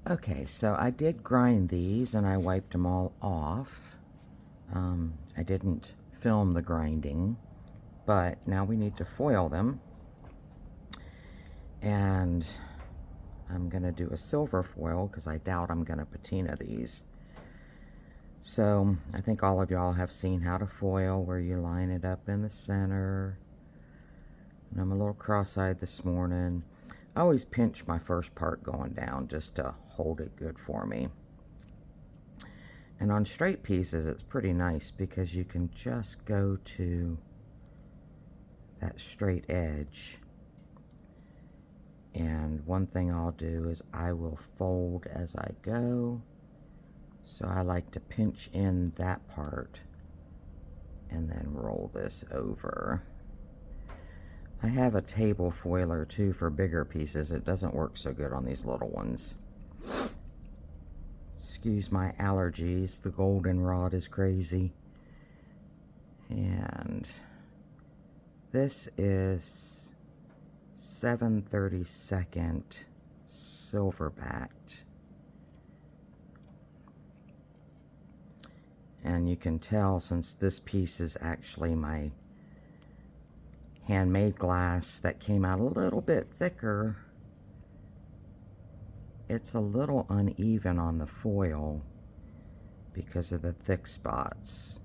Okay, so I did grind these and I wiped them all off. I didn't film the grinding, but now we need to foil them. And I'm going to do a silver foil because I doubt I'm going to patina these. So I think all of y'all have seen how to foil, where you line it up in the center. And I'm a little cross-eyed this morning. I always pinch my first part going down just to hold it good for me. And on straight pieces, it's pretty nice because you can just go to that straight edge. And one thing I'll do is I will fold as I go. So I like to pinch in that part and then roll this over. I have a table foiler too for bigger pieces. It doesn't work so good on these little ones. Excuse my allergies. The goldenrod is crazy. And this is 7/32 silver backed. And you can tell, since this piece is actually my handmade glass that came out a little bit thicker, it's a little uneven on the foil because of the thick spots.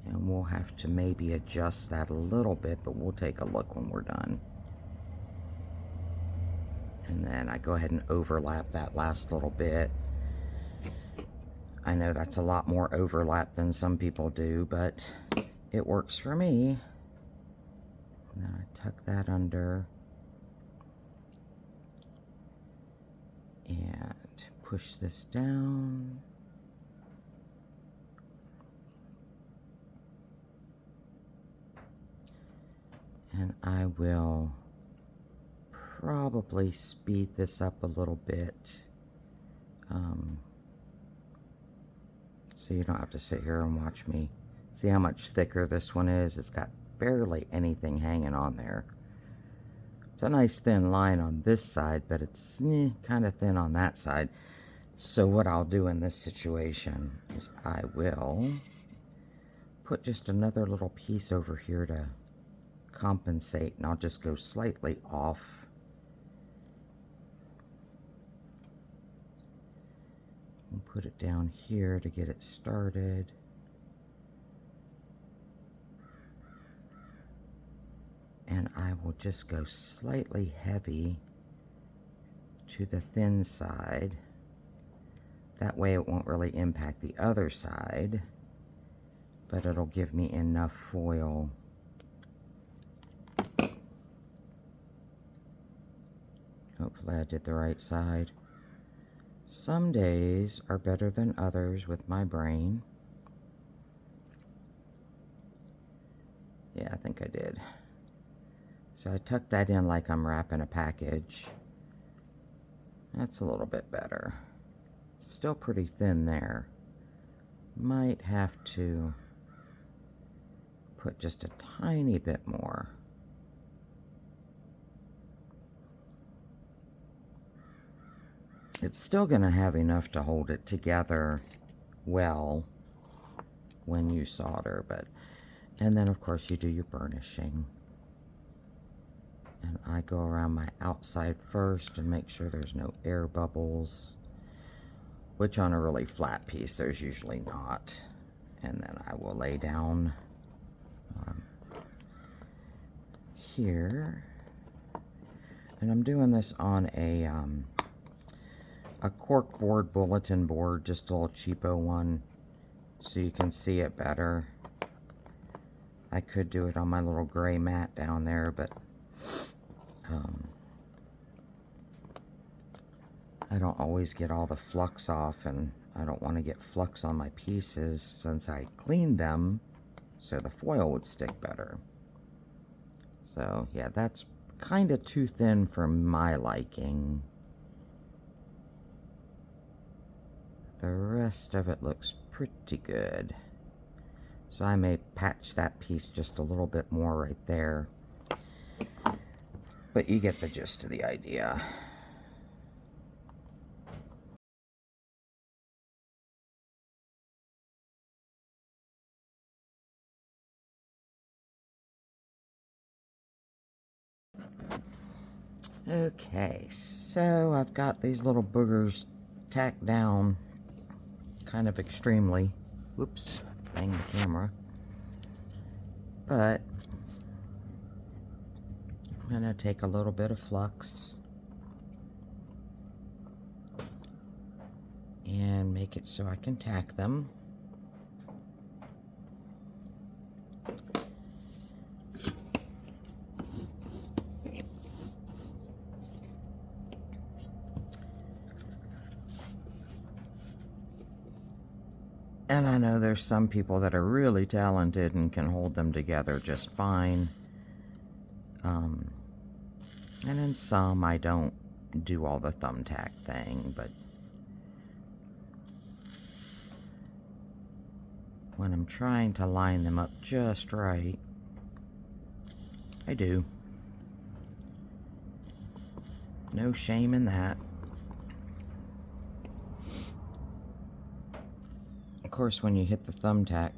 And we'll have to maybe adjust that a little bit, but we'll take a look when we're done. And then I go ahead and overlap that last little bit. I know that's a lot more overlap than some people do, but it works for me. And then I tuck that under and push this down. And I will probably speed this up a little bit, so you don't have to sit here and watch me. See how much thicker this one is? It's got barely anything hanging on there. It's a nice thin line on this side, but it's kind of thin on that side. So what I'll do in this situation is I will put just another little piece over here to compensate, and I'll just go slightly off. And put it down here to get it started. And I will just go slightly heavy to the thin side. That way it won't really impact the other side, but it'll give me enough foil. Hopefully I did the right side. Some days are better than others with my brain. Yeah, I think I did. So I tucked that in like I'm wrapping a package. That's a little bit better. Still pretty thin there. Might have to put just a tiny bit more. It's still going to have enough to hold it together well when you solder, and then of course you do your burnishing. And I go around my outside first and make sure there's no air bubbles, which on a really flat piece there's usually not. And then I will lay down here, and I'm doing this on a cork board, bulletin board, just a little cheapo one, so you can see it better. I could do it on my little gray mat down there, but I don't always get all the flux off, and I don't want to get flux on my pieces since I cleaned them so the foil would stick better. So yeah, that's kind of too thin for my liking. The rest of it looks pretty good. So I may patch that piece just a little bit more right there. But you get the gist of the idea. Okay, so I've got these little boogers tacked down kind of extremely. Whoops, bang the camera. But I'm going to take a little bit of flux and make it so I can tack them. And I know there's some people that are really talented and can hold them together just fine. And in some, I don't do all the thumbtack thing, but when I'm trying to line them up just right, I do. No shame in that. Of course, when you hit the thumbtack,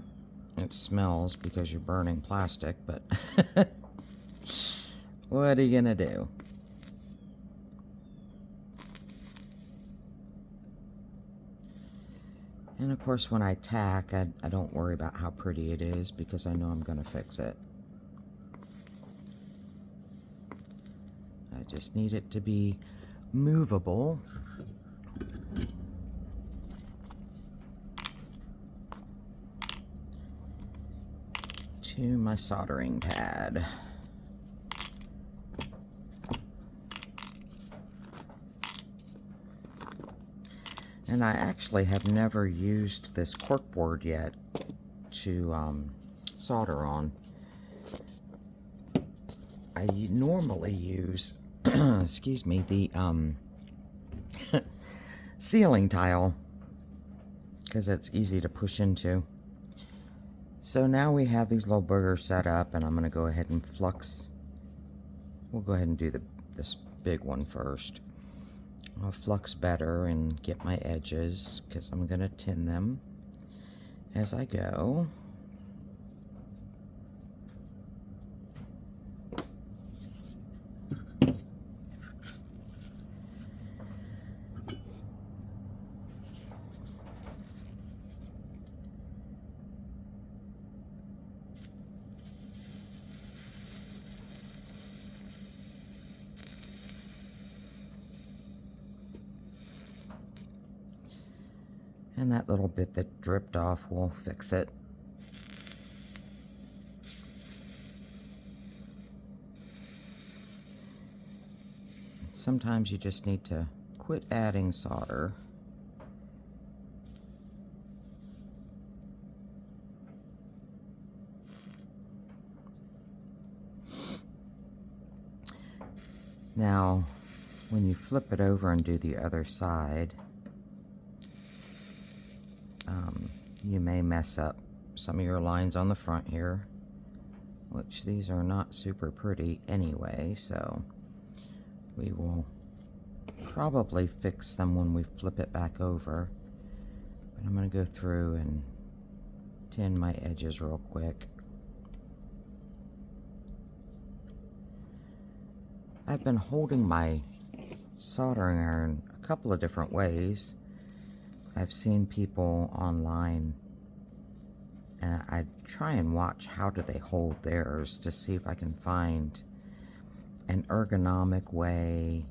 it smells because you're burning plastic, but what are you gonna do? And of course, when I tack, I don't worry about how pretty it is because I know I'm gonna fix it. I just need it to be movable. To my soldering pad. And I actually have never used this corkboard yet to solder on. I normally use, excuse me, the ceiling tile because it's easy to push into. So now we have these little boogers set up, and I'm going to go ahead and flux. We'll go ahead and do this big one first. I'll flux better and get my edges because I'm going to tin them as I go. And that little bit that dripped off, we'll fix it. Sometimes you just need to quit adding solder. Now, when you flip it over and do the other side, you may mess up some of your lines on the front here, which these are not super pretty anyway, so we will probably fix them when we flip it back over. But I'm going to go through and tin my edges real quick. I've been holding my soldering iron a couple of different ways. I've seen people online, and I try and watch how do they hold theirs to see if I can find an ergonomic way,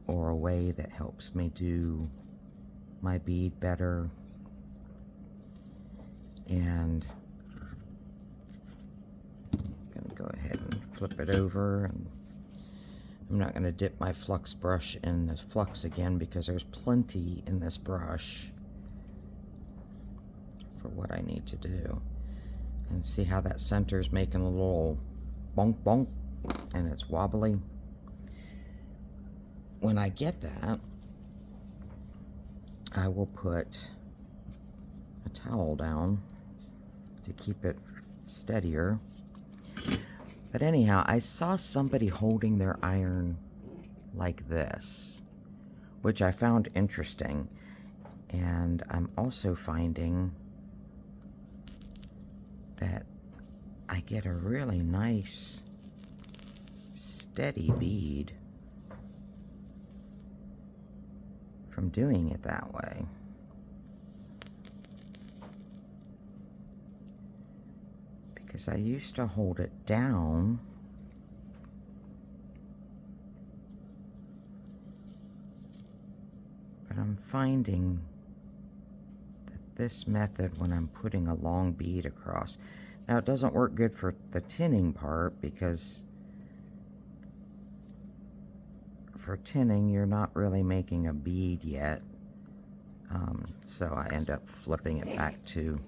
or a way that helps me do my bead better. And I'm going to go ahead and flip it over, and I'm not going to dip my flux brush in the flux again because there's plenty in this brush for what I need to do. And see how that center's making a little bonk bonk and it's wobbly. When I get that, I will put a towel down to keep it steadier. But anyhow, I saw somebody holding their iron like this, which I found interesting. And I'm also finding that I get a really nice steady bead from doing it that way. Because I used to hold it down but I'm finding that this method, when I'm putting a long bead across, now it doesn't work good for the tinning part, because for tinning you're not really making a bead yet, so I end up flipping it back to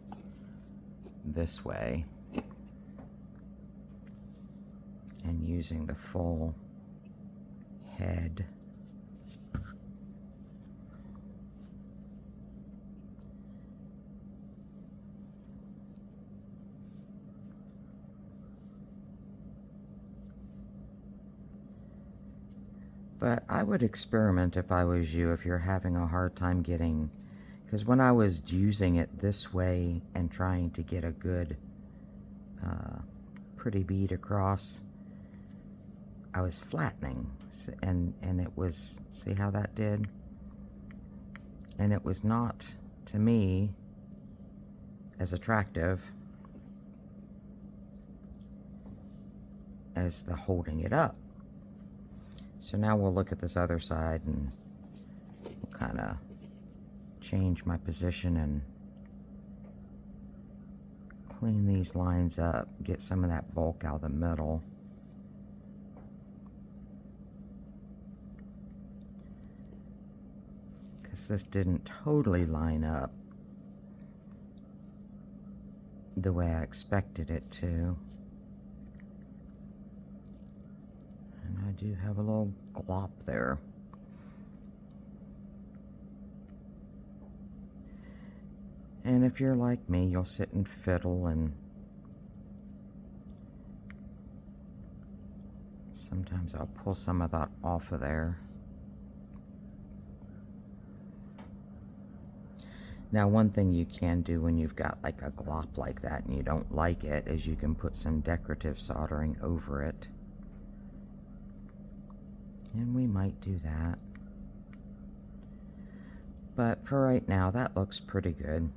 this way and using the full head. But I would experiment if I was you, if you're having a hard time getting, because when I was using it this way and trying to get a good pretty bead across, I was flattening, and it was, see how that did? And it was not, to me, as attractive as the holding it up. So now we'll look at this other side and we'll kind of change my position and clean these lines up, get some of that bulk out of the middle. Because this didn't totally line up the way I expected it to. I do have a little glop there. And if you're like me, you'll sit and fiddle, and sometimes I'll pull some of that off of there. Now, one thing you can do when you've got like a glop like that and you don't like it is you can put some decorative soldering over it. And we might do that. But for right now, that looks pretty good.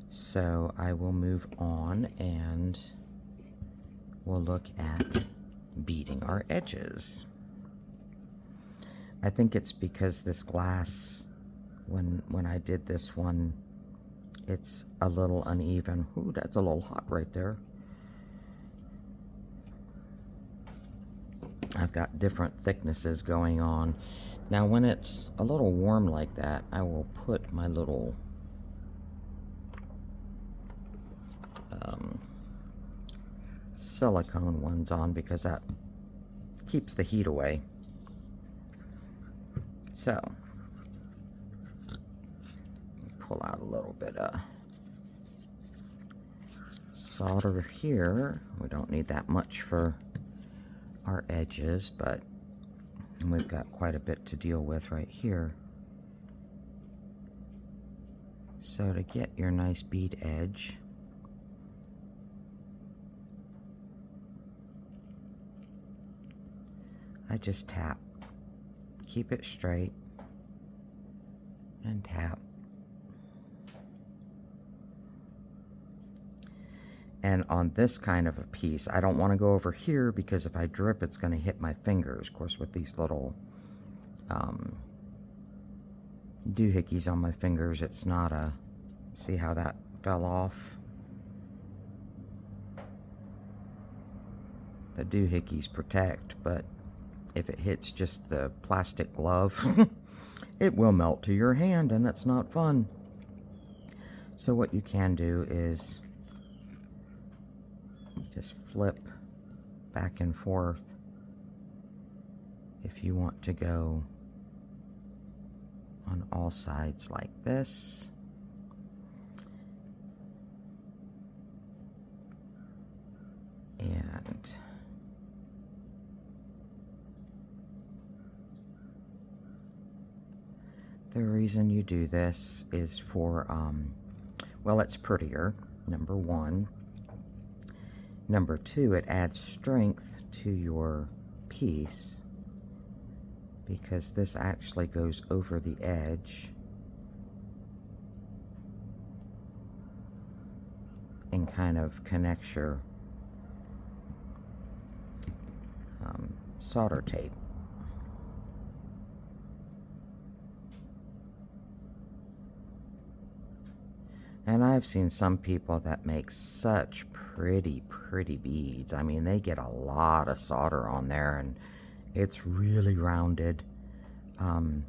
So I will move on and we'll look at beading our edges. I think it's because this glass, when I did this one, it's a little uneven. Ooh, that's a little hot right there. I've got different thicknesses going on. Now when it's a little warm like that, I will put my little silicone ones on, because that keeps the heat away. So, pull out a little bit of solder here. We don't need that much for our edges, but we've got quite a bit to deal with right here. So to get your nice bead edge, I just tap, keep it straight, and tap. And on this kind of a piece, I don't want to go over here, because if I drip, it's going to hit my fingers. Of course, with these little doohickeys on my fingers, it's not a, see how that fell off? The doohickeys protect, but if it hits just the plastic glove, it will melt to your hand, and it's not fun. So what you can do is just flip back and forth if you want to go on all sides like this. And the reason you do this is for, well, it's prettier, number one. Number two, it adds strength to your piece because this actually goes over the edge and kind of connects your solder tape. And I've seen some people that make such pretty beads. I mean, they get a lot of solder on there and it's really rounded. I'm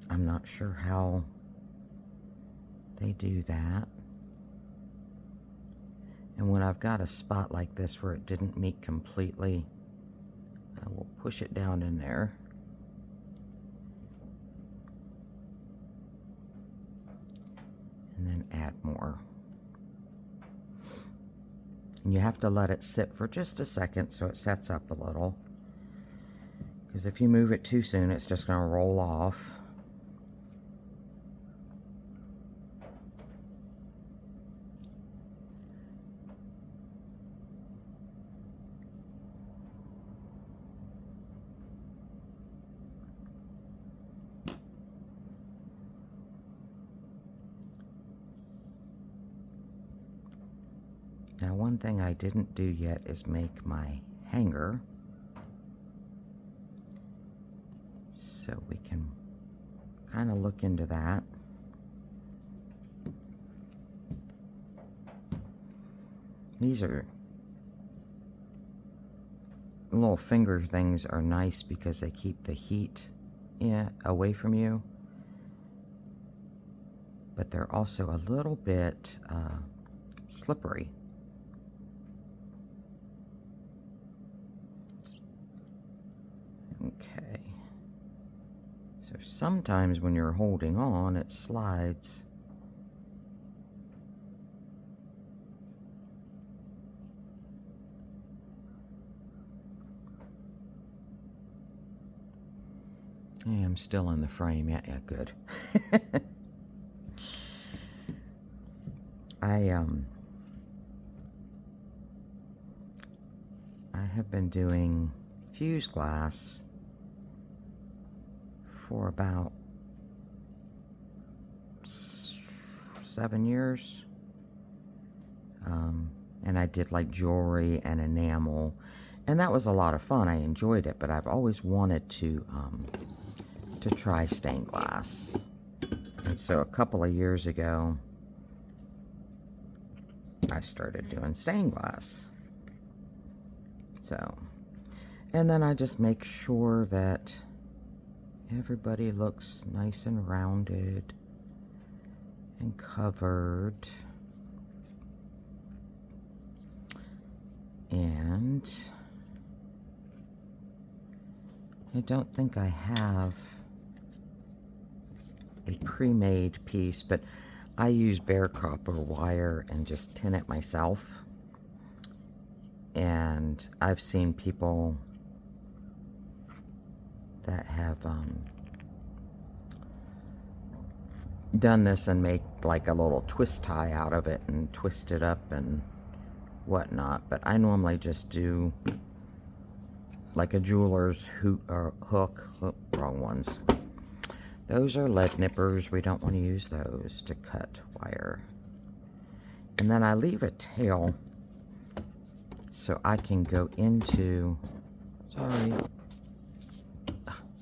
not sure how they do that. And when I've got a spot like this where it didn't meet completely, I will push it down in there. And then add more. And you have to let it sit for just a second so it sets up a little. Because if you move it too soon, it's just going to roll off. Now, one thing I didn't do yet is make my hanger. So we can kind of look into that. These are little finger things are nice because they keep the heat away from you. But they're also a little bit slippery. Okay, so sometimes when you're holding on, it slides. Yeah, I'm still in the frame. Yeah, good. I have been doing fuse glass for about 7 years. And I did like jewelry and enamel, and that was a lot of fun. I enjoyed it, but I've always wanted to try stained glass. And so a couple of years ago, I started doing stained glass. So, and then I just make sure that everybody looks nice and rounded and covered. And I don't think I have a pre-made piece, but I use bare copper wire and just tin it myself. And I've seen people that have done this and make like a little twist tie out of it and twist it up and whatnot, but I normally just do like a jeweler's hook. Oh, wrong ones. Those are lead nippers. We don't want to use those to cut wire. And then I leave a tail so I can go into, sorry,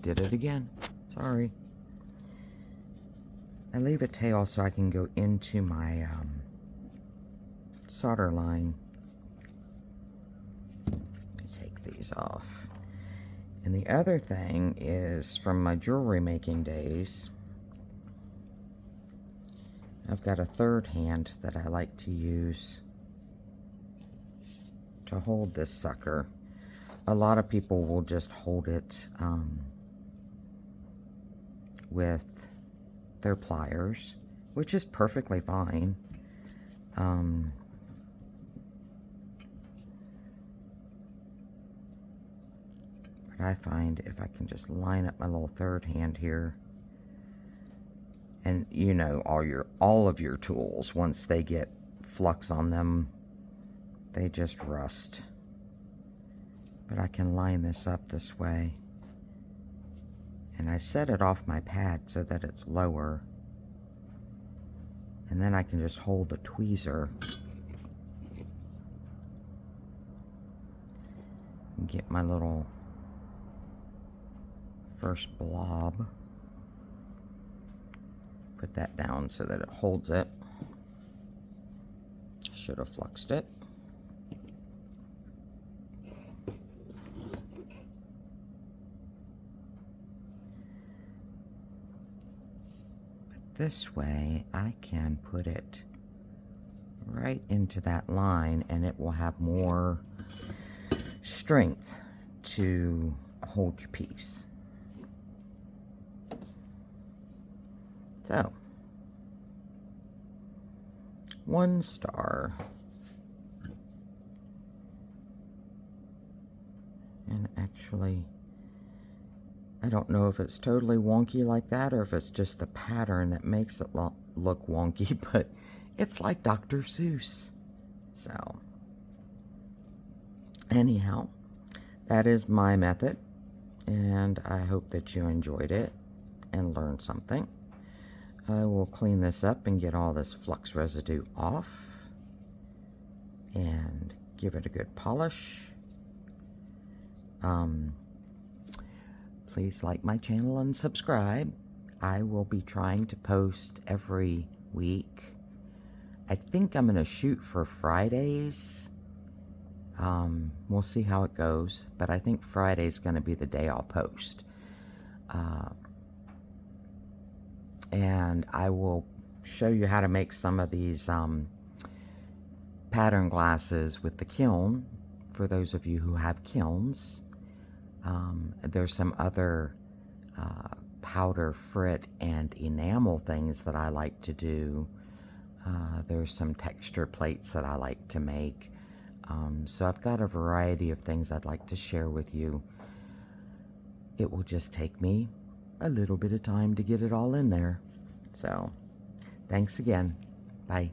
did it again, sorry. I leave a tail so I can go into my solder line. Let me take these off. And the other thing is, from my jewelry making days, I've got a third hand that I like to use to hold this sucker. A lot of people will just hold it with their pliers, which is perfectly fine. But I find if I can just line up my little third hand here, and you know, all of your tools, once they get flux on them, they just rust. But I can line this up this way. And I set it off my pad so that it's lower. And then I can just hold the tweezer and get my little first blob. Put that down so that it holds it. Should have fluxed it. This way I can put it right into that line and it will have more strength to hold your piece. So, 1 star. And actually, I don't know if it's totally wonky like that or if it's just the pattern that makes it look wonky, but it's like Dr. Seuss. So, anyhow, that is my method, and I hope that you enjoyed it and learned something. I will clean this up and get all this flux residue off and give it a good polish. Please like my channel and subscribe. I will be trying to post every week. I think I'm going to shoot for Fridays. We'll see how it goes, but I think Friday's going to be the day I'll post. And I will show you how to make some of these pattern glasses with the kiln, for those of you who have kilns. There's some other powder, frit, and enamel things that I like to do. There's some texture plates that I like to make. So I've got a variety of things I'd like to share with you. It will just take me a little bit of time to get it all in there. So, thanks again. Bye.